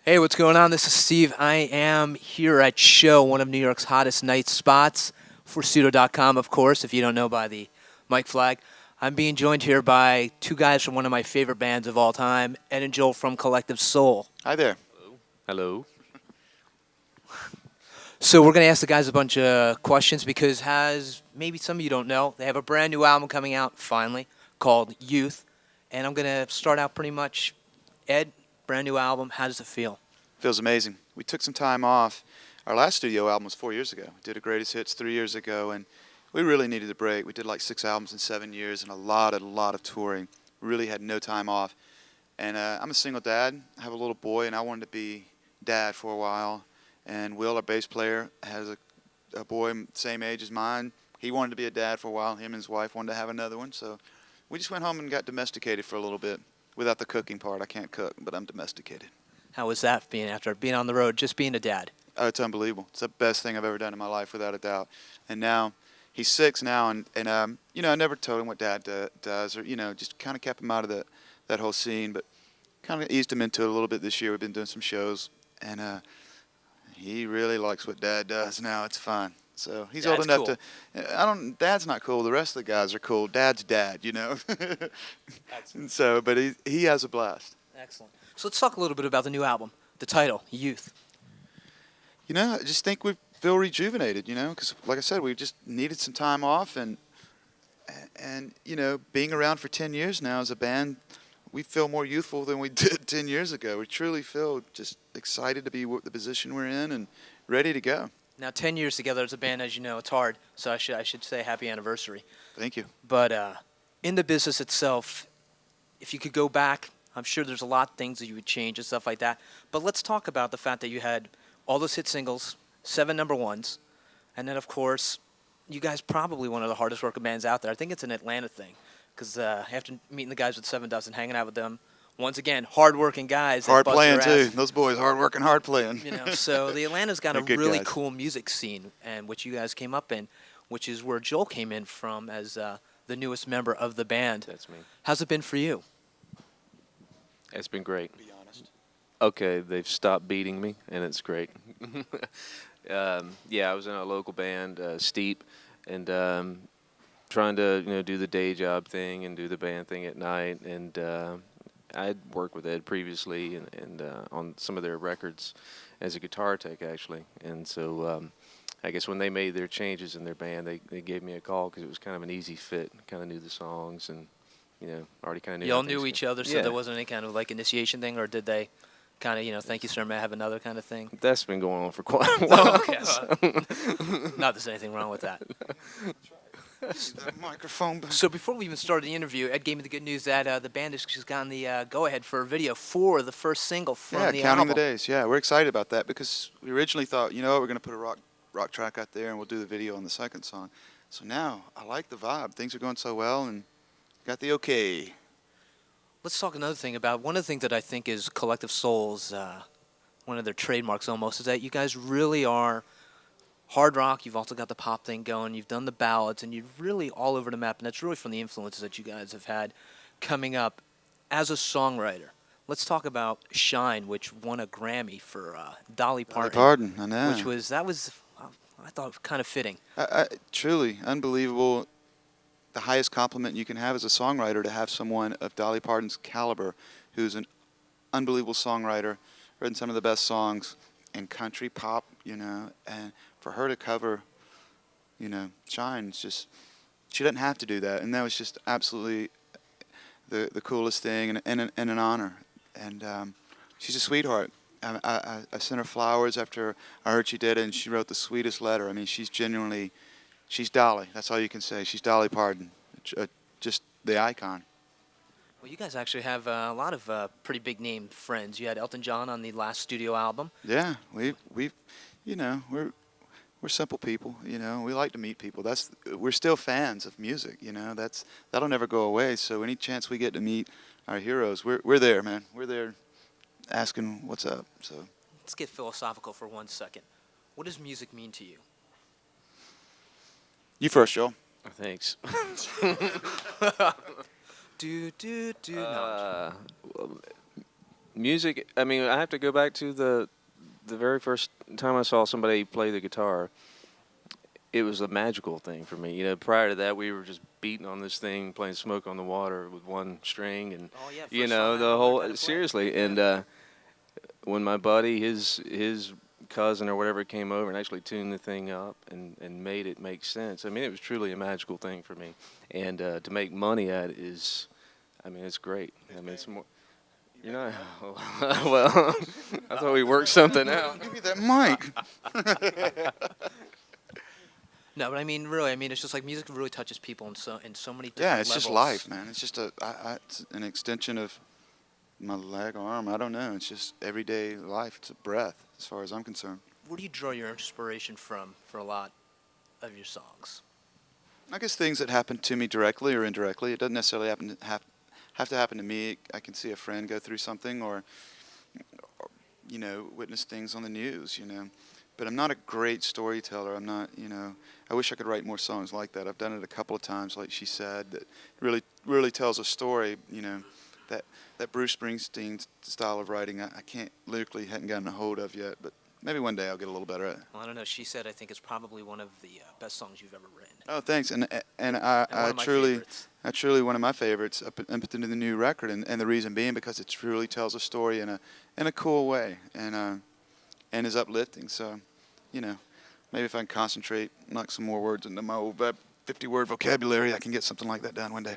Hey, what's going on? This is Steve. I am here at Show, one of New York's hottest night spots for Pseudo.com, of course, if you don't know by the mic flag. I'm being joined here by two guys from one of my favorite bands of all time, Ed and Joel from Collective Soul. Hi there. Hello. So we're going to ask the guys a bunch of questions because, as maybe some of you don't know, they have a brand new album coming out, finally, called Youth. And I'm going to start out pretty much, Ed, brand new album, how does it feel? Feels amazing. We took some time off. Our last studio album was 4 years ago. We did a greatest hits 3 years ago, and we really needed a break. We did like 6 albums in 7 years and a lot of touring. Really had no time off. And I'm a single dad. I have a little boy, and I wanted to be dad for a while. And Will, our bass player, has a boy same age as mine. He wanted to be a dad for a while. Him and his wife wanted to have another one. So we just went home and got domesticated for a little bit. Without the cooking part, I can't cook, but I'm domesticated. How was that being after being on the road, just being a dad? Oh, it's unbelievable. It's the best thing I've ever done in my life, without a doubt. And now he's 6 now, and I never told him what Dad does, or just kind of kept him out of that whole scene, but kind of eased him into it a little bit this year. We've been doing some shows, and he really likes what Dad does now. It's fun. So he's Dad's old enough cool. to. Dad's not cool. The rest of the guys are cool. Dad's dad. And so, but he has a blast. Excellent. So let's talk a little bit about the new album, the title, Youth. I just think we feel rejuvenated, because like I said, we just needed some time off, and being around for 10 years now as a band, we feel more youthful than we did 10 years ago. We truly feel just excited to be the position we're in and ready to go. Now, 10 years together as a band, as you know, it's hard. So I should say happy anniversary. Thank you. But in the business itself, if you could go back, I'm sure there's a lot of things that you would change and stuff like that. But let's talk about the fact that you had all those hit singles, 7 number ones, and then, of course, you guys probably one of the hardest working bands out there. I think it's an Atlanta thing because after meeting the guys with 7 Dust and hanging out with them, once again, hard-working guys. that Hard bust playing, their ass. too. Those boys, hard working, hard playing. So the Atlanta's got a They're good really guys. cool music scene, and which you guys came up in, which is where Joel came in from as the newest member of the band. That's me. How's it been for you? It's been great. Be honest. Okay, they've stopped beating me, and it's great. Yeah, I was in a local band, Steep, and trying to do the day job thing and do the band thing at night. And I'd worked with Ed previously and on some of their records as a guitar tech, actually. And so I guess when they made their changes in their band, they gave me a call because it was kind of an easy fit. Kind of knew the songs and already kind of knew. Y'all how things knew go. each other, so Yeah. there wasn't any kind of like initiation thing, or did they kind of, thank you, sir, may I have another kind of thing? That's been going on for quite a while. Oh, okay. Not that there's anything wrong with that. That microphone. So before we even started the interview, Ed gave me the good news that the band has just gotten the go-ahead for a video for the first single from Yeah, the counting album. the days. Yeah, we're excited about that because we originally thought, we're going to put a rock track out there and we'll do the video on the second song. So now I like the vibe. Things are going so well and got the okay. Let's talk another thing about one of the things that I think is Collective Soul's one of their trademarks almost is that you guys really are hard rock. You've also got the pop thing going. You've done the ballads, and you're really all over the map. And that's really from the influences that you guys have had coming up as a songwriter. Let's talk about Shine, which won a Grammy for Dolly Parton. Pardon, I know. Which was I thought kind of fitting. Truly unbelievable. The highest compliment you can have as a songwriter to have someone of Dolly Parton's caliber, who's an unbelievable songwriter, written some of the best songs in country pop, and for her to cover, Shine, it's just, she doesn't have to do that, and that was just absolutely the coolest thing and an honor, and she's a sweetheart. I sent her flowers after I heard she did it, and she wrote the sweetest letter. I mean, she's Dolly. That's all you can say. She's Dolly Parton, just the icon. Well, you guys actually have a lot of pretty big name friends. You had Elton John on the last studio album. Yeah, we're simple people. We like to meet people. We're still fans of music. That'll never go away. So any chance we get to meet our heroes, we're there, man. We're there, asking what's up. So Let's get philosophical for 1 second. What does music mean to you? you first, Joel. Thanks. Do. No. Well, Music. I mean, I have to go back to the very first time I saw somebody play the guitar. It was a magical thing for me. You know, prior to that, we were just beating on this thing, playing "Smoke on the Water" with one string, and Oh yeah, you first song know I the ever learned how to whole play. seriously. Yeah. And when my buddy, his cousin or whatever came over and actually tuned the thing up and made it make sense. I mean, it was truly a magical thing for me. And to make money at it is, I mean, it's great. I mean, it's more. You know, well, I thought we worked something out. Give me that mic. No, but I mean, really, I mean, it's just like music really touches people in so many different Yeah, it's levels. just life, man. It's just it's an extension of my leg, arm. I don't know. It's just everyday life. It's a breath, as far as I'm concerned. Where do you draw your inspiration from for a lot of your songs? I guess things that happen to me directly or indirectly. It doesn't necessarily have to happen to me. I can see a friend go through something, or witness things on the news. But I'm not a great storyteller. I'm not. I wish I could write more songs like that. I've done it a couple of times, like she said, that really tells a story. That Bruce Springsteen style of writing, I can't lyrically hadn't gotten a hold of yet, but maybe one day I'll get a little better at it. Well, I don't know. She said I think it's probably one of the best songs you've ever written. Oh, thanks. And And one I of my truly, favorites. that's truly one of my favorites up into the new record, and the reason being because it truly tells a story in a cool way, and is uplifting. So, maybe if I can concentrate, knock some more words into my old 50-word vocabulary, I can get something like that done one day.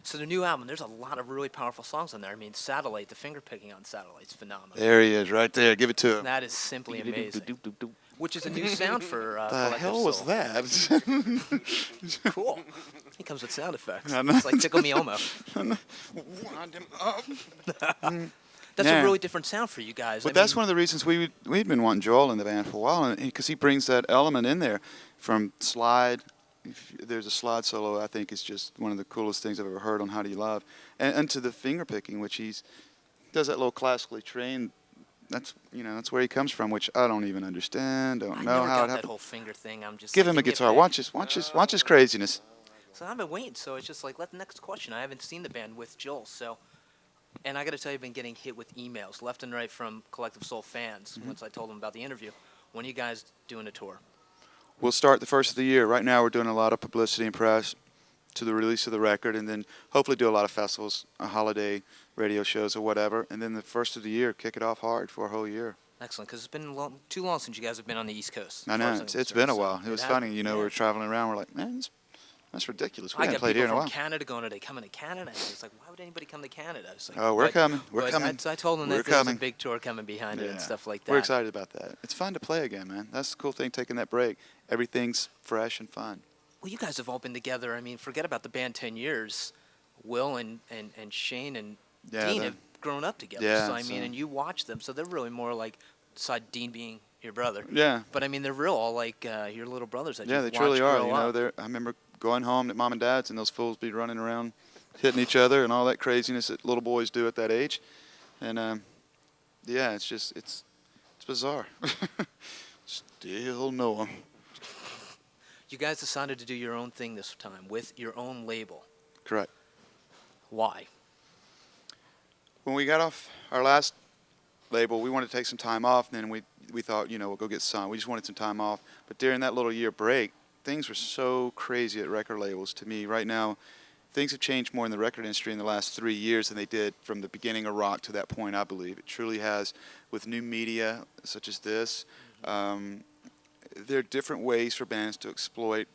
So the new album, there's a lot of really powerful songs on there. I mean, Satellite, the finger picking on Satellite's phenomenal. There he is, right there. Give it to him. That is simply amazing. Which is a new sound for The Collective hell was Soul. that? Cool. He comes with sound effects. I know. It's like Tickle Me Elmo. Wind him up. That's Yeah. a really different sound for you guys. But that's one of the reasons we'd been wanting Joel in the band for a while, because he brings that element in there from slide. There's a slide solo I think is just one of the coolest things I've ever heard on How Do You Love, and to the finger picking, which does that little classically trained. That's where he comes from, which I don't even understand. Don't I know never how got it that happened. whole finger thing. I'm just Give like, him a give me guitar. pick. Watch his craziness. So I've been waiting. So it's just like, let the next question. I haven't seen the band with Joel. So, and I got to tell you, I've been getting hit with emails left and right from Collective Soul fans Mm-hmm. once I told them about the interview. When are you guys doing a tour? We'll start the first of the year. Right now, we're doing a lot of publicity and press to the release of the record, and then hopefully do a lot of festivals, holiday radio shows or whatever. And then the first of the year, kick it off hard for a whole year. Excellent, because it's been too long since you guys have been on the East Coast. I as far know as I'm it's been a concerned. while. So It was has funny, been, we yeah. were traveling around. We're like, man, that's ridiculous. We I haven't got played people here in a from while. Canada going, are they coming to Canada? And it's like, why would anybody come to Canada? It's like, Oh, we're coming. We're but coming. I told them We're that there's coming. a big tour coming behind it and stuff like that. We're excited about that. It's fun to play again, man. That's the cool thing, taking that break. Everything's fresh and fun. Well, you guys have all been together. I mean, forget about the band 10 years. Will and Shane and Yeah, Dean the- have grown up together. Yeah, so, I mean, so- and you watch them, so they're really more like, beside Dean being your brother. Yeah. But, I mean, they're real all like your little brothers that Yeah, you've they truly watched are. grow up. I remember going home to mom and dad's, and those fools be running around, hitting each other, and all that craziness that little boys do at that age. And yeah, it's bizarre. Still know 'em. You guys decided to do your own thing this time with your own label. Correct. Why? When we got off our last label, we wanted to take some time off, and then we thought, we'll go get signed. We just wanted some time off. But during that little year break, things were so crazy at record labels to me. Right now, things have changed more in the record industry in the last 3 years than they did from the beginning of rock to that point, I believe. It truly has, with new media such as this. There are different ways for bands to exploit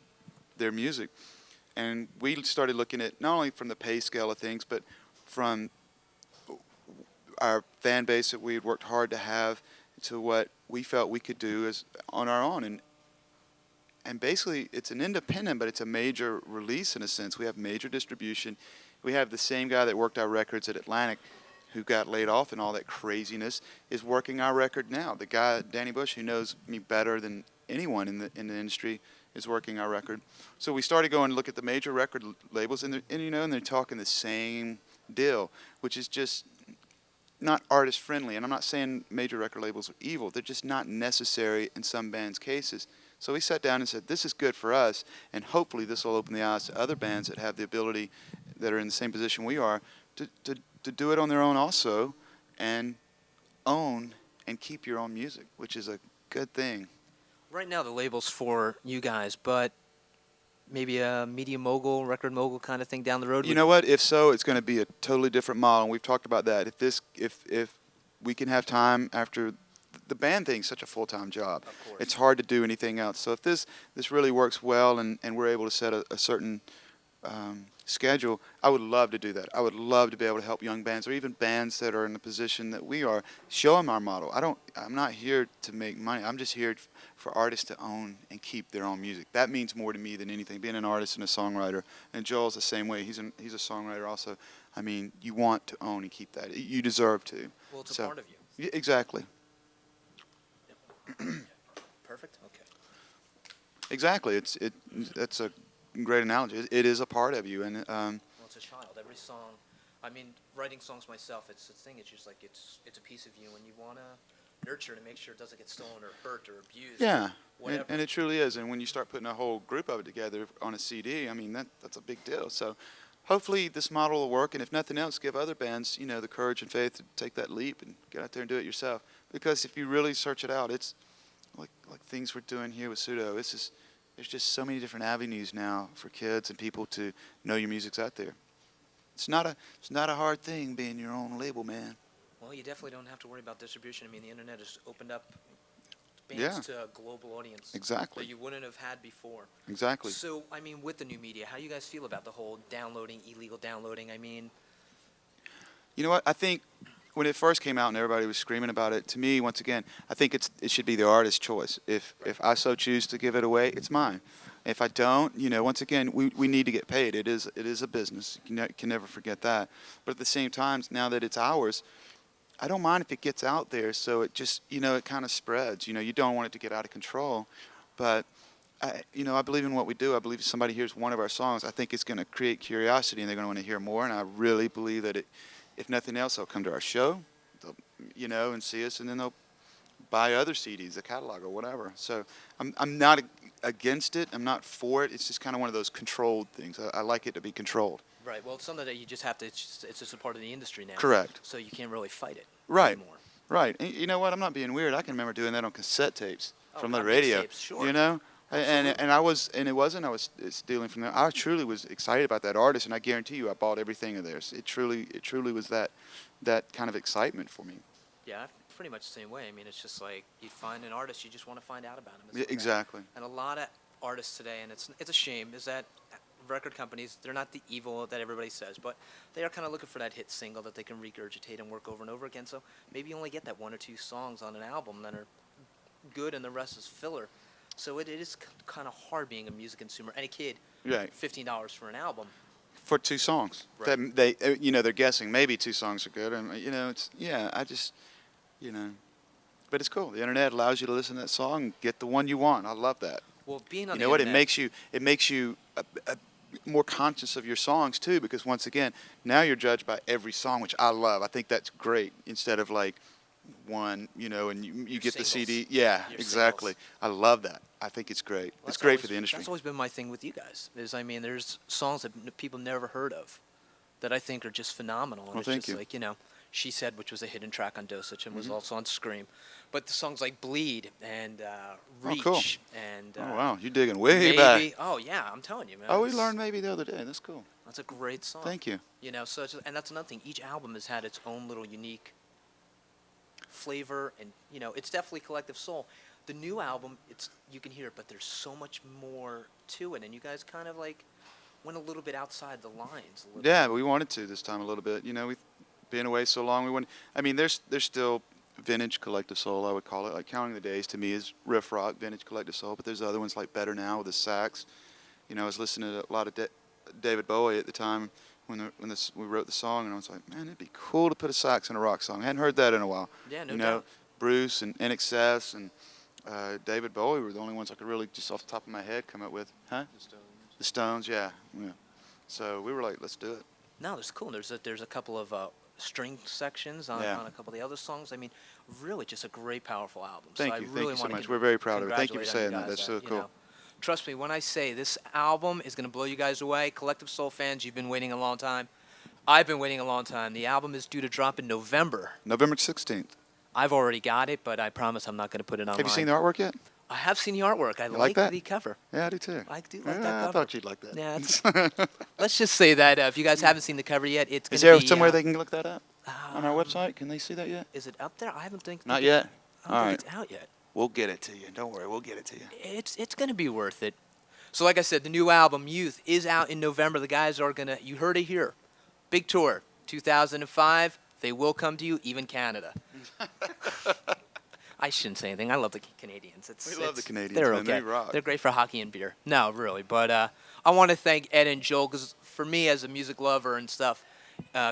their music. And we started looking at not only from the pay scale of things, but from our fan base that we had worked hard to have to what we felt we could do as on our own. And basically, it's an independent, but it's a major release in a sense. We have major distribution. We have the same guy that worked our records at Atlantic, who got laid off and all that craziness, is working our record now. The guy, Danny Bush, who knows me better than anyone in the industry, is working our record. So we started going to look at the major record labels, and they're talking the same deal, which is just not artist friendly. And I'm not saying major record labels are evil. They're just not necessary in some bands' cases. So we sat down and said, this is good for us, and hopefully this will open the eyes to other bands that have the ability, that are in the same position we are, to do it on their own also, and own and keep your own music, which is a good thing. Right now, the label's for you guys, but maybe a media mogul, record mogul kind of thing down the road. You know what? If so, it's going to be a totally different model. And we've talked about that. If we can have time after the band thing's such a full-time job, Of course. it's hard to do anything else. So if this really works well and we're able to set a certain schedule, I would love to do that. I would love to be able to help young bands or even bands that are in the position that we are, show them our model. I'm not here to make money. I'm just here for artists to own and keep their own music. That means more to me than anything, being an artist and a songwriter. And Joel's the same way. He's a songwriter also. I mean, you want to own and keep that. You deserve to. Well, it's a So- part of you. Exactly. Perfect. Okay. Exactly. That's a great analogy. It is a part of you, and Well, it's a child. Every song. I mean, writing songs myself, it's a thing. It's just like it's a piece of you, and you want to nurture it and make sure it doesn't get stolen or hurt or abused. yeah, Whatever. and it truly is. And when you start putting a whole group of it together on a CD, I mean that's a big deal. So hopefully this model will work, and if nothing else, give other bands the courage and faith to take that leap and get out there and do it yourself. Because if you really search it out, it's like things we're doing here with Pseudo. There's just so many different avenues now for kids and people to know your music's out there. It's not a hard thing being your own label, man. Well, you definitely don't have to worry about distribution. I mean, the internet has opened up bands Yeah. to a global audience Exactly. that you wouldn't have had before. Exactly. So, I mean, with the new media, how do you guys feel about the whole downloading, illegal downloading? I mean, You know what? I think when it first came out and everybody was screaming about it, to me, once again, I think it should be the artist's choice. If I so choose to give it away, it's mine. If I don't, once again, we need to get paid. It is a business. You can never forget that. But at the same time, now that it's ours, I don't mind if it gets out there. So it just, it kind of spreads. You don't want it to get out of control. But I believe in what we do. I believe if somebody hears one of our songs, I think it's going to create curiosity and they're going to want to hear more. And I really believe that if nothing else, they'll come to our show, they'll, and see us, and then they'll buy other CDs, the catalog or whatever. So I'm not against it. I'm not for it. It's just kind of one of those controlled things. I like it to be controlled. right. Well, it's something that you just have to. It's just a part of the industry now. Correct. So you can't really fight it. Right. Anymore. Right. And you know what? I'm not being weird. I can remember doing that on cassette tapes Oh, from the on radio. mixtapes, sure. And Absolutely. it wasn't I was stealing from them. I truly was excited about that artist, and I guarantee you, I bought everything of theirs. It truly was that kind of excitement for me. Yeah, I'm pretty much the same way. I mean, it's just like you find an artist, you just want to find out about him. Yeah, exactly. And a lot of artists today, and it's a shame, is that record companies, they're not the evil that everybody says, but they are kind of looking for that hit single that they can regurgitate and work over and over again. So maybe you only get that one or two songs on an album that are good, and the rest is filler. So it is kind of hard being a music consumer. Any kid, Right. $15 for an album. For 2 songs. Right. That they they're guessing maybe 2 songs are good, and I just but it's cool. The internet allows you to listen to that song and get the one you want. I love that. Well, being on You the know what? internet, It makes you more conscious of your songs too, because once again, now you're judged by every song, which I love. I think that's great. Instead of like one, and you get the singles. CD. Yeah, Your exactly. singles. I love that. I think it's great. Well, It's that's great for always- the industry. That's always been my thing with you guys. I mean, there's songs that people never heard of that I think are just phenomenal. And Well, it's thank just you. like, She Said, which was a hidden track on Dosage and was Mm-hmm. also on Scream. But the songs like Bleed and Reach cool. and Oh wow, you're digging way Maybe. back. Oh yeah, I'm telling you, man. Oh, we it's- learned maybe the other day. That's cool. That's a great song. Thank you. So and that's another thing. Each album has had its own little unique flavor, and it's definitely collective soul. The new album, you can hear it, but there's so much more to it, and you guys kind of like went a little bit outside the lines. A little Yeah, we wanted to this time a little bit. We've been away so long. We want. I mean, there's still vintage collective soul, I would call it. Like Counting the Days to me is riff rock, vintage collective soul. But there's other ones like Better Now with the sax. I was listening to a lot of David Bowie at the time when we wrote the song, and I was like, man, it'd be cool to put a sax in a rock song. I hadn't heard that in a while. Yeah, no doubt. Bruce and NXS and David Bowie were the only ones I could really, just off the top of my head, come up with. Huh? The Stones, yeah. So we were like, let's do it. No, it's cool. There's a couple of string sections on Yeah. a couple of the other songs. I mean, really just a great, powerful album. Thank so you. I Thank really you so want to much. We're very proud of it. Thank you for congratulate saying that. guys, That's so cool. Trust me when I say this album is going to blow you guys away. Collective Soul fans, you've been waiting a long time. I've been waiting a long time. The album is due to drop in November. November 16th. I've already got it, but I promise I'm not going to put it online. Have you seen the artwork yet? I have seen the artwork. I like that? the cover. Yeah, I do too. I do like that Yeah, I cover. thought you'd like that. Yeah, let's just say that if you guys haven't seen the cover yet, it's going Is to there be somewhere they can look that up on our website? Can they see that yet? Is it up there? I haven't think. Not yet. I don't All think right. it's out yet. We'll get it to you. Don't worry. We'll get it to you. It's going to be worth it. So like I said, the new album Youth is out in November. The guys are going to, you heard it here. Big tour, 2005. They will come to you, even Canada. I shouldn't say anything. I love the Canadians. We love the Canadians, They're man. okay. They rock. They're great for hockey and beer. No, really. But I want to thank Ed and Joel because for me as a music lover and stuff,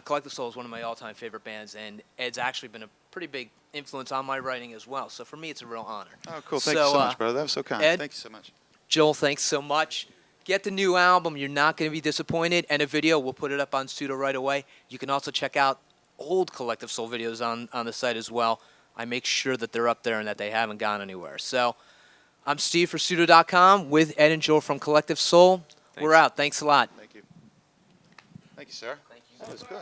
Collective Soul is one of my all-time favorite bands, and Ed's actually been a pretty big influence on my writing as well. So for me, it's a real honor. Oh, cool. Thank you so much, brother. That was so kind. Ed, Thank you so much. Joel, thanks so much. Get the new album. You're not going to be disappointed. And a video, we'll put it up on Pseudo right away. You can also check out old Collective Soul videos on the site as well. I make sure that they're up there and that they haven't gone anywhere. So I'm Steve for Pseudo.com with Ed and Joel from Collective Soul. Thanks. We're out. Thanks a lot. Thank you. Thank you, sir. Thank you. That was good.